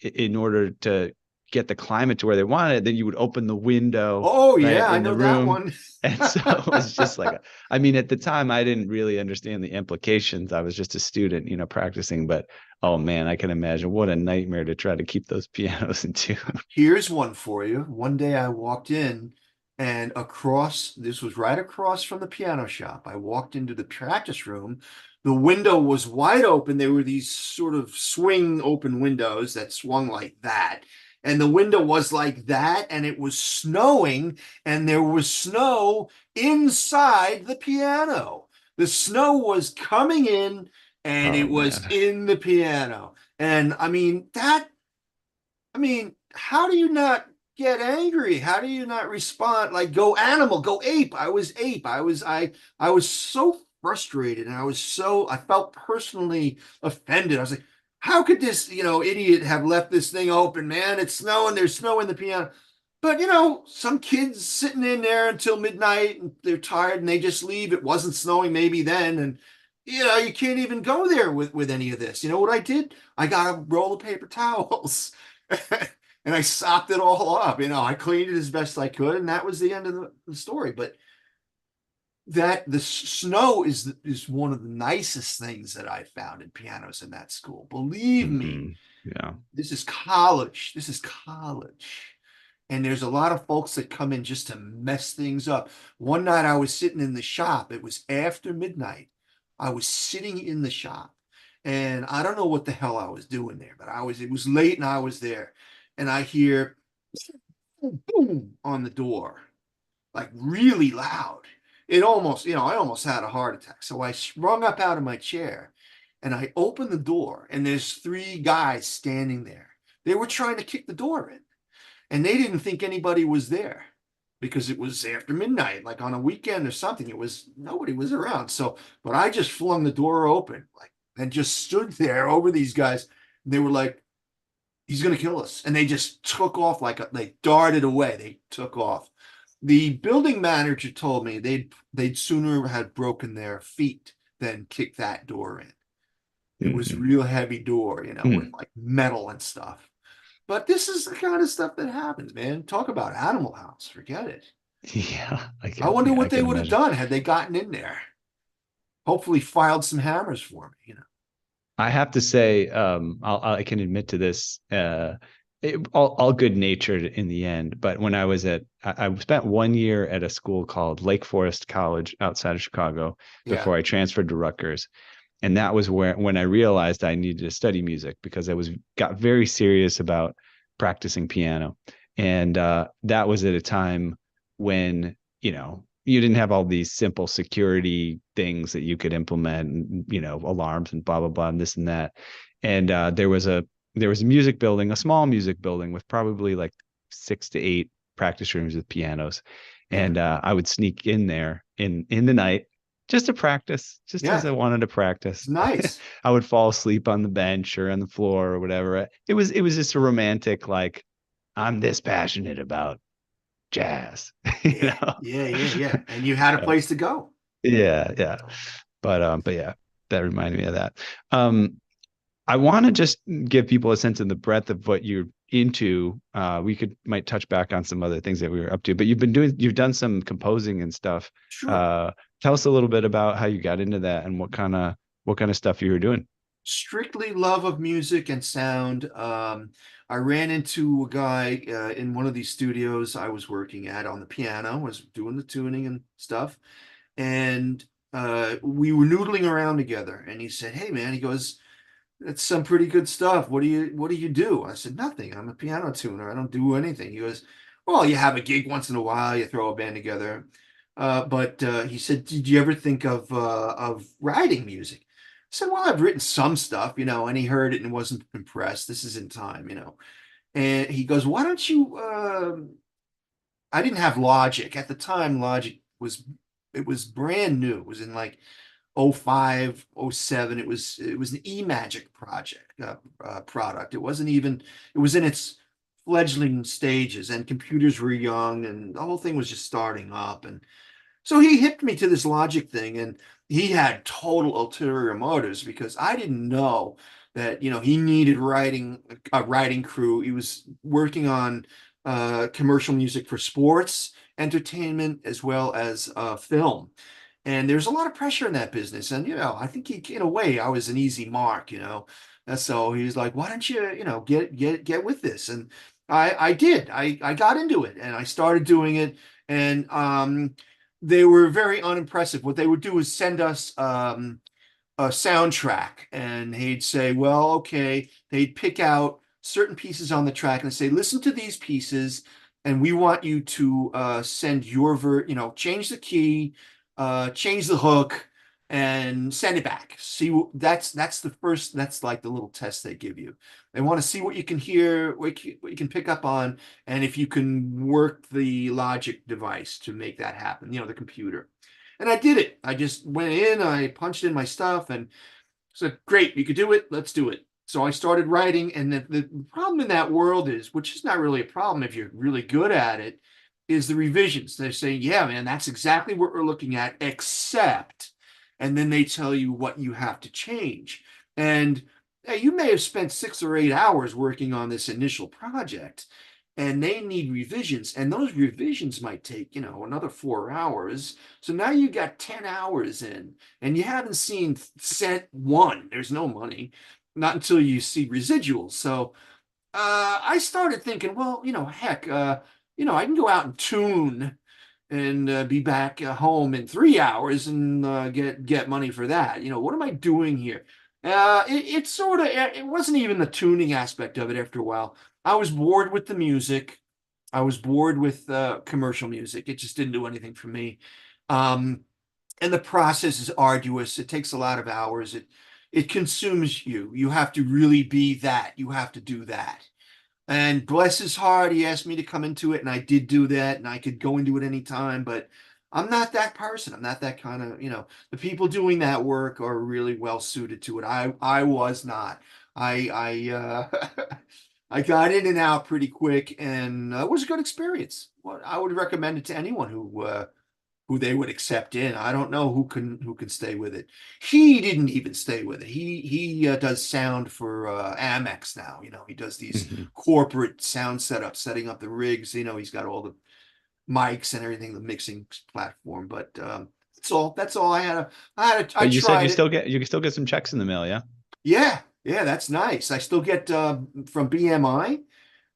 in order to get the climate to where they wanted it, then you would open the window Oh right yeah, I in the know that room. one. And so it was just like, I mean, at the time, I didn't really understand the implications. I was just a student, practicing. But oh man, I can imagine what a nightmare to try to keep those pianos in tune. Here's one for you. One day I walked in and this was right across from the piano shop. I walked into the practice room. The window was wide open. There were these sort of swing open windows that swung like that. And the window was like that, and it was snowing, and there was snow inside the piano. The snow was coming in, and Oh it was man. in the piano. And I mean, how do you not get angry? How do you not respond? Like go animal, go ape. I was ape. I was so frustrated, and I felt personally offended. I was like, how could this, idiot have left this thing open, man? It's snowing, there's snow in the piano. But some kids sitting in there until midnight and they're tired and they just leave. It wasn't snowing maybe then. And you can't even go there with any of this. You know what I did? I got a roll of paper towels. And I sopped it all up. I cleaned it as best I could, and that was the end of the story. But the snow is one of the nicest things that I found in pianos in that school. Believe me, Yeah. this is college. This is college. And there's a lot of folks that come in just to mess things up. One night I was sitting in the shop. It was after midnight. I was sitting in the shop, and I don't know what the hell I was doing there, but it was late and I was there. And I hear boom on the door, like really loud. It almost, I almost had a heart attack. So I sprung up out of my chair and I opened the door, and there's three guys standing there. They were trying to kick the door in, and they didn't think anybody was there because it was after midnight, like on a weekend or something. Nobody was around. So, but I just flung the door open, like, and just stood there over these guys. And they were like, he's going to kill us. And they just took off they darted away. They took off. The building manager told me they'd sooner had broken their feet than kick that door in. It was a Mhm. real heavy door, with Hmm. like metal and stuff. But this is the kind of stuff that happens, man. Talk about Animal House. Forget it. Yeah, I wonder I what they can would have imagine. done had they gotten in there. Hopefully filed some hammers for me. I have to say, I can admit to this, all good natured in the end. But when I spent 1 year at a school called Lake Forest College outside of Chicago Yeah. before I transferred to Rutgers. And that was when I realized I needed to study music because got very serious about practicing piano. And that was at a time when, you didn't have all these simple security things that you could implement, and, alarms and blah blah blah and this and that. And there was a music building, a small music building with probably like 6 to 8 practice rooms with pianos. Yeah. And I would sneak in there in the night just to practice, just because Yeah. I wanted to It's practice. nice. I would fall asleep on the bench or on the floor or whatever. It was just a romantic, like, I'm this passionate about jazz, you Yeah. know. Yeah. Yeah. Yeah. And you had a place to go. Yeah, yeah. But yeah, that reminded me of that. Um, I want to just give people a sense of the breadth of what you're into. We might touch back on some other things that we were up to, but you've done some composing and stuff. Sure. Uh, Tell us a little bit about how you got into that and what kind of stuff you were doing. Strictly love of music and sound. I ran into a guy in one of these studios I was working at on the piano, was doing the tuning and stuff. And we were noodling around together. And he said, "Hey, man," he goes, "that's some pretty good stuff. What do you do?" I said, "Nothing. I'm a piano tuner. I don't do anything." He goes, "Well, you have a gig once in a while, you throw a band together." But he said, "Did you ever think of writing music?" I said, "Well, I've written some stuff, and he heard it and wasn't impressed. This is in time. And he goes, "Why don't you I didn't have Logic. At the time, Logic was brand new. It was in like '05, '07. It was an eMagic product. It was in its fledgling stages, and computers were young, and the whole thing was just starting up. And so he hipped me to this Logic thing, and he had total ulterior motives because I didn't know that, he needed a writing crew. He was working on commercial music for sports, entertainment, as well as film. And there's a lot of pressure in that business. And, I think in a way, I was an easy mark. And so he was like, why don't you, get with this? And I did. I got into it and I started doing it. And they were very unimpressive. What they would do is send us a soundtrack, and he'd say, well, okay, they'd pick out certain pieces on the track and say, listen to these pieces, and we want you to send change the key, change the hook, and send it back. See, that's like the little test they give you. They want to see what you can hear, what you can pick up on, and if you can work the logic device to make that happen, the computer. And I did it. I just went in, I punched in my stuff and said, great, you could do it. Let's do it. So I started writing. And the problem in that world is, which is not really a problem if you're really good at it, is the revisions. They say, yeah, man, that's exactly what we're looking at, except, and then they tell you what you have to change. And you may have spent 6 or 8 hours working on this initial project, and they need revisions, and those revisions might take another 4 hours. So now you got 10 hours in, and you haven't seen cent one. There's no money, not until you see residuals. So I started thinking, well, heck, I can go out and tune and be back home in 3 hours and get money for that. What am I doing here? It wasn't even the tuning aspect of it. After a while, I was bored with the music. I was bored with commercial music. It just didn't do anything for me. Um, and the process is arduous. It takes a lot of hours. It consumes you. You have to really be that. You have to do that. And bless his heart, he asked me to come into it, and I did do that, and I could go into it anytime, but I'm not that person. I'm not that kind of, the people doing that work are really well suited to it. I was not. I I got in and out pretty quick, and it was a good experience. Well, I would recommend it to anyone who they would accept in. I don't know who can stay with it. He didn't even stay with it. He does sound for Amex now. He does these Mhm. corporate sound setups, setting up the rigs. He's got all the mics and everything, the mixing platform. But that's all I had. I But you said tried it. you can still get some checks in the mail, yeah? Yeah, yeah, that's nice. I still get from BMI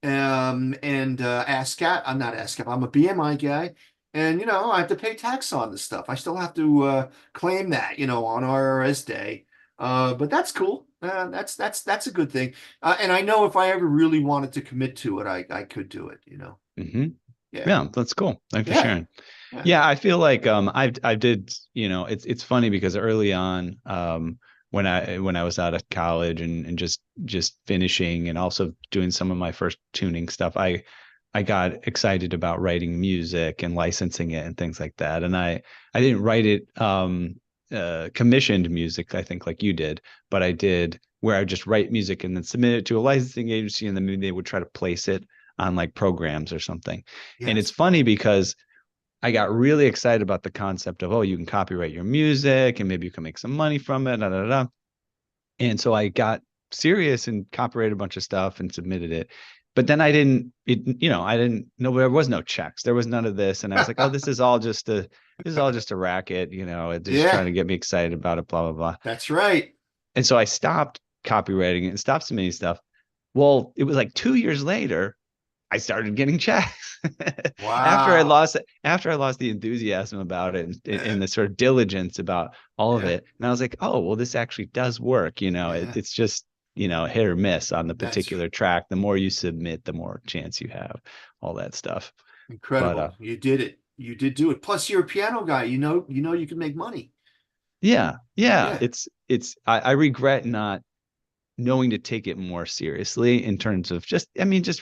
and ASCAP. I'm not ASCAP. I'm a BMI guy, and I have to pay tax on this stuff. I still have to claim that, on RRS day. But that's cool. That's a good thing. And I know if I ever really wanted to commit to it, I could do it. Hmm. Yeah, Yeah, that's cool. Thanks for yeah, sharing. yeah, Yeah, I feel like I did, it's funny because early on, when I was out of college and just finishing and also doing some of my first tuning stuff, I got excited about writing music and licensing it and things like that. And I didn't write it commissioned music, I think like you did, but I did where I would just write music and then submit it to a licensing agency, and then maybe they would try to place it on like programs or something. And it's yes, funny because I got really excited about the concept of, oh, you can copyright your music and maybe you can make some money from it. Da, da, da. And so I got serious and copyrighted a bunch of stuff and submitted it. But then I didn't know, there was no checks. There was none of this. And I was like, oh, this is all just a racket, it's just trying yeah, to get me excited about it, blah, blah, blah. that's right. And so I stopped copywriting it and stopped submitting stuff. Well, it was like 2 years later, I started getting checks Wow. after I lost the enthusiasm about it and the sort of diligence about all of Yeah, it. And I was like, oh, well, this actually does work. yeah, It's just, hit or miss on the that's particular track. The more you submit, the more chance you have, all that stuff. But incredible. You did it. You did do it. Plus, you're a piano guy. You can make money. yeah, yeah, Yeah. I regret not knowing to take it more seriously in terms of just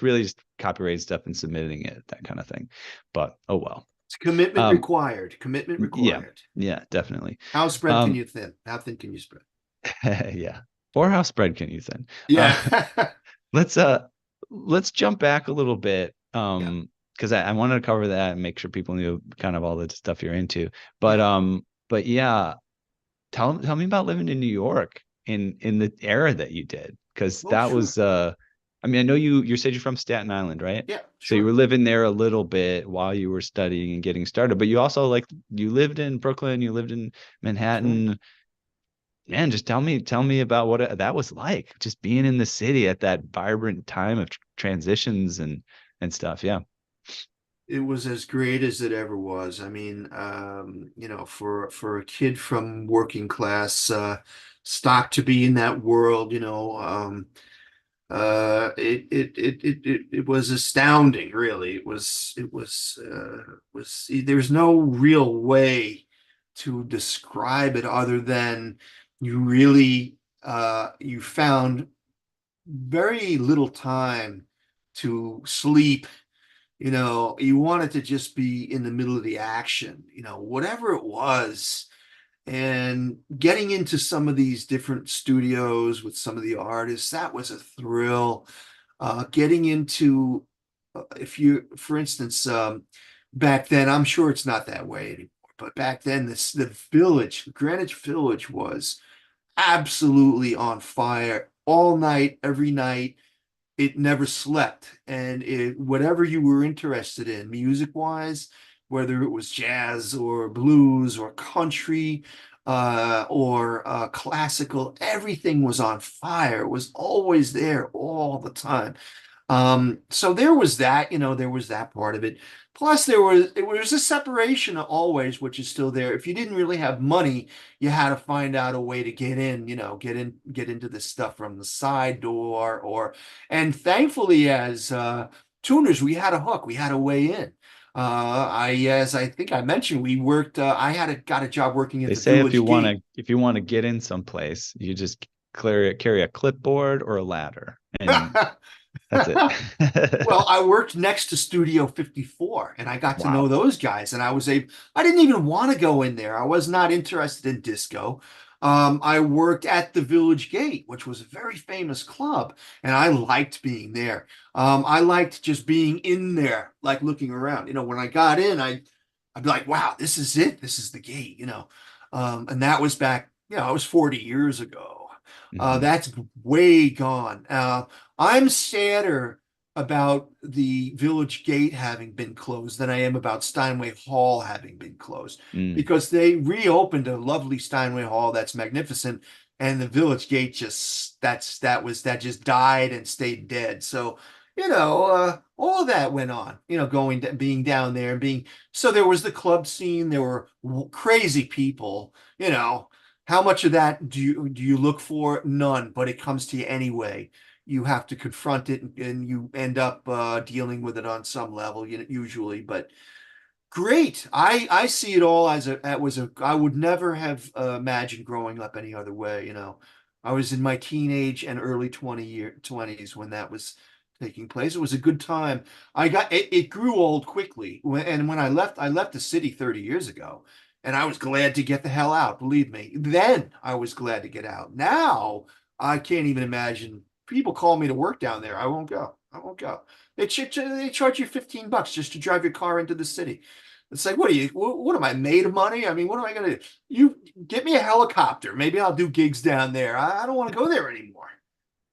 really just copyright stuff and submitting it, that kind of thing. But oh well. It's commitment Um, required. Commitment yeah, required. yeah, definitely. How spread can Um, you thin? How thin can you spread? yeah. Or how spread can you thin? Yeah. Let's uh let's jump back a little bit. Yeah. Because I wanted to cover that and make sure people knew kind of all the stuff you're into. But Yeah. but yeah, tell me about living in New York. in the era that you did, because Well, that sure. was I mean, I know you said you're from Staten Island, right? Yeah, So you sure. were living there a little bit while you were studying and getting started, but you also like you lived in Brooklyn, you lived in That's right. Manhattan. Man, just tell me about what that was like, just being in the city at that vibrant time of transitions and stuff. Yeah. It was as great as it ever was. I mean, for a kid from working class stock to be in that world, it was astounding, really. It was there's no real way to describe it other than you found very little time to sleep. You wanted to just be in the middle of the action, whatever it was. And getting into some of these different studios with some of the artists, that was a thrill. Getting into, if you, for instance, back then, I'm sure it's not that way anymore, but back then, the village, Greenwich Village was absolutely on fire all night, every night. It never slept. And whatever you were interested in, music wise, whether it was jazz or blues or country or classical, everything was on fire. It was always there all the time. So there was that, there was that part of it. Plus, there was a separation always, which is still there. If you didn't really have money, you had to find out a way to get in, get into this stuff from the side door, and thankfully, as tuners, we had a hook, we had a way in. As I think I mentioned, we worked. Got a job working at They the say if you Village want Gate. to if you want to get in someplace, you just carry a clipboard or a ladder, and that's it. Well, I worked next to Studio 54 and I got to know Wow. those guys and I didn't even want to go in there. I was not interested in disco. I worked at the Village Gate, which was a very famous club, and I liked being there. I liked just being in there, like looking around. When I got in, I'd be like, wow, this is it. This is the gate. And that was back, it was 40 years ago. Hmm. That's way gone. I'm sadder about the Village Gate having been closed than I am about Steinway Hall having been closed Mm. because they reopened a lovely Steinway Hall that's magnificent, and the Village Gate that just died and stayed dead. So, all of that went on, being down there and being so there was the club scene, there were crazy people, how much of that do you look for? None, but it comes to you anyway. You have to confront it, and you end up dealing with it on some level, usually. But great, I see it all as I would never have imagined growing up any other way. I was in my teenage and early 20s when that was taking place. It was a good time. It grew old quickly, and when I left the city 30 years ago. And I was glad to get the hell out, believe me. Then I was glad to get out. Now I can't even imagine. People call me to work down there. I won't go. I won't go. They charge you $15 just to drive your car into the city. It's like, what am I made of money? I mean, what am I gonna do? You get me a helicopter. Maybe I'll do gigs down there. I don't want to go there anymore.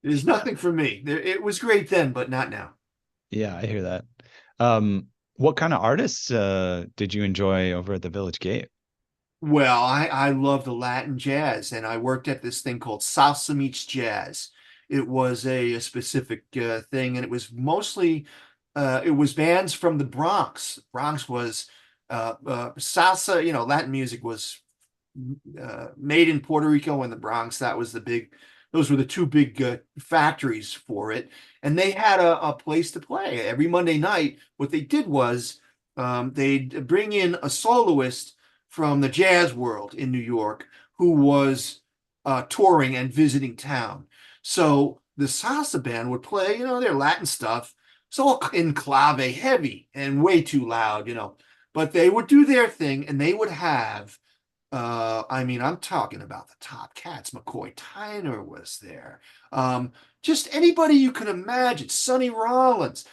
There's Yeah. nothing for me. It was great then, but not now. Yeah, I hear that. Um, what kind of artists did you enjoy over at the Village Gate? Well, I love the Latin jazz, and I worked at this thing called Salsa Meets Jazz. It was a specific thing, and it was bands from the Bronx. Bronx was salsa, Latin music was made in Puerto Rico and the Bronx. Those were the two big factories for it. And they had a place to play every Monday night. What they did was they'd bring in a soloist from the jazz world in New York who was touring and visiting town. So the salsa band would play, their Latin stuff. It's all in clave heavy and way too loud, but they would do their thing and they would have I mean, I'm talking about the top cats. McCoy Tyner was there. Just anybody you can imagine. Sonny Rollins,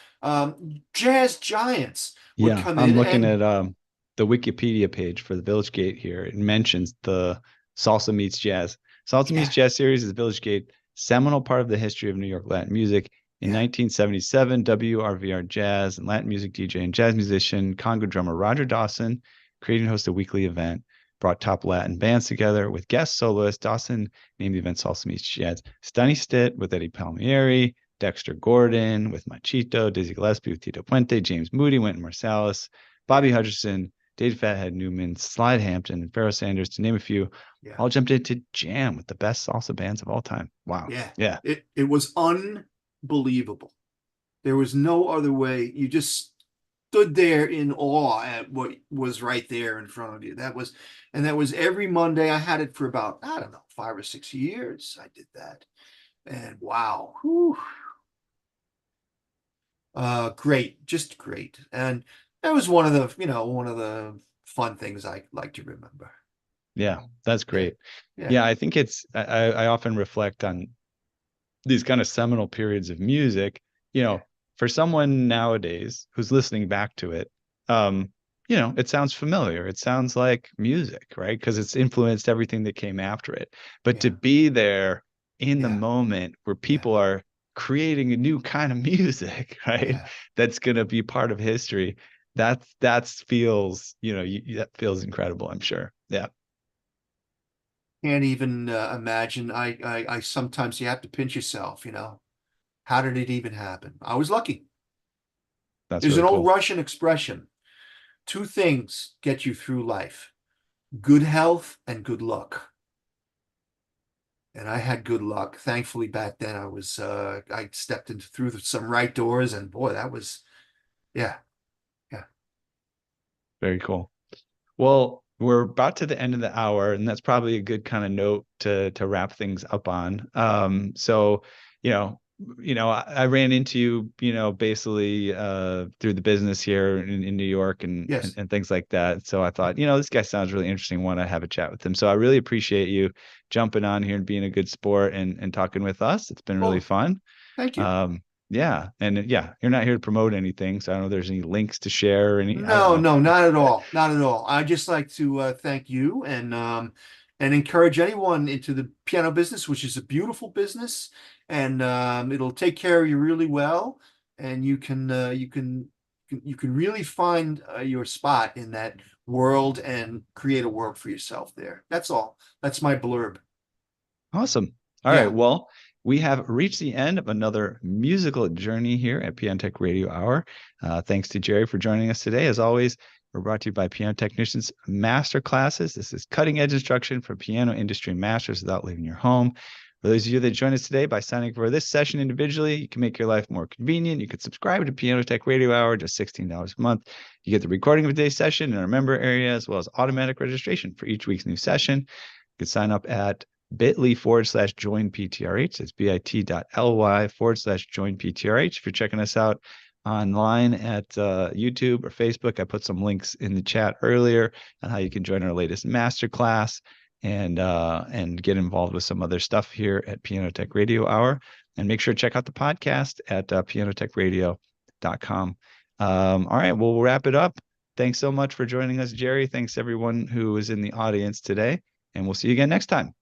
jazz giants would Yeah, come I'm in looking and at the Wikipedia page for the Village Gate here. It mentions the salsa meets jazz. Salsa Meets Yeah. Jazz series is Village Gate, seminal part of the history of New York Latin music. In Yeah. 1977, WRVR Jazz and Latin music DJ and jazz musician, Congo drummer Roger Dawson created and hosted a weekly event, brought top Latin bands together with guest soloists. Dawson named the event Salsa Meets Jazz. Stunny Stitt with Eddie Palmieri, Dexter Gordon with Machito, Dizzy Gillespie with Tito Puente, James Moody, Wynton Marsalis, Bobby Yeah. Hutcherson, Dave Fathead Newman, Slide Hampton, and Pharoah Sanders, to name a few, Yeah. all jumped into jam with the best salsa bands of all time. Wow. Yeah. Yeah. It was unbelievable. There was no other way. You just stood there in awe at what was right there in front of you. That was every Monday. I had it for about, I don't know, 5 or 6 years. I did that. And wow. Whew, great, just great. And that was one of the fun things I like to remember. Yeah. That's Yeah. great. Yeah. Yeah. I think I often reflect on these kind of seminal periods of music, Yeah. for someone nowadays who's listening back to it, it sounds familiar. It sounds like music, right? Because it's influenced everything that came after it. But to Yeah. be there in the Yeah. moment where Yeah. people are creating a new kind of music, right? Yeah. That's going to be part of history. That feels, that feels incredible, I'm sure. Yeah, Can't even imagine. I sometimes you have to pinch yourself, How did it even happen? I was lucky. that's There's an really old cool. Russian expression. Two things get you through life: good health and good luck. And I had good luck. Thankfully, back then I stepped into through some right doors, and boy, that was, yeah, yeah. Very cool. Well, we're about to the end of the hour, and that's probably a good kind of note to wrap things up on. So, you know, I ran into you, basically through the business here in New York Yes. and things like that. So I thought, this guy sounds really interesting. Want to have a chat with him. So I really appreciate you jumping on here and being a good sport and talking with us. It's been really Oh, fun. thank you. Yeah, and yeah, you're not here to promote anything, so I don't know if there's any links to share or any. I don't No, know. no, not at all. Not at all. I just like to thank you and encourage anyone into the piano business, which is a beautiful business, and it'll take care of you really well, and you can really find your spot in that world and create a world for yourself there. That's all. That's my blurb. Awesome. All right. Yeah. Well, we have reached the end of another musical journey here at Piano Tech Radio Hour. Thanks to Jerry for joining us today. As always, we're brought to you by Piano Technicians Master Classes. This is cutting edge instruction for piano industry masters without leaving your home. For those of you that joined us today by signing up for this session individually, you can make your life more convenient. You can subscribe to Piano Tech Radio Hour, just $16 a month. You get the recording of today's session in our member area, as well as automatic registration for each week's new session. You can sign up at bit.ly/join PTRH. It's bit.ly/join PTRH. If you're checking us out online at YouTube or Facebook, I put some links in the chat earlier on how you can join our latest masterclass and get involved with some other stuff here at Piano Tech Radio Hour. And make sure to check out the podcast at pianotechradio.com. All right, well, we'll wrap it up. Thanks so much for joining us, Jerry. Thanks everyone who was in the audience today, and we'll see you again next time.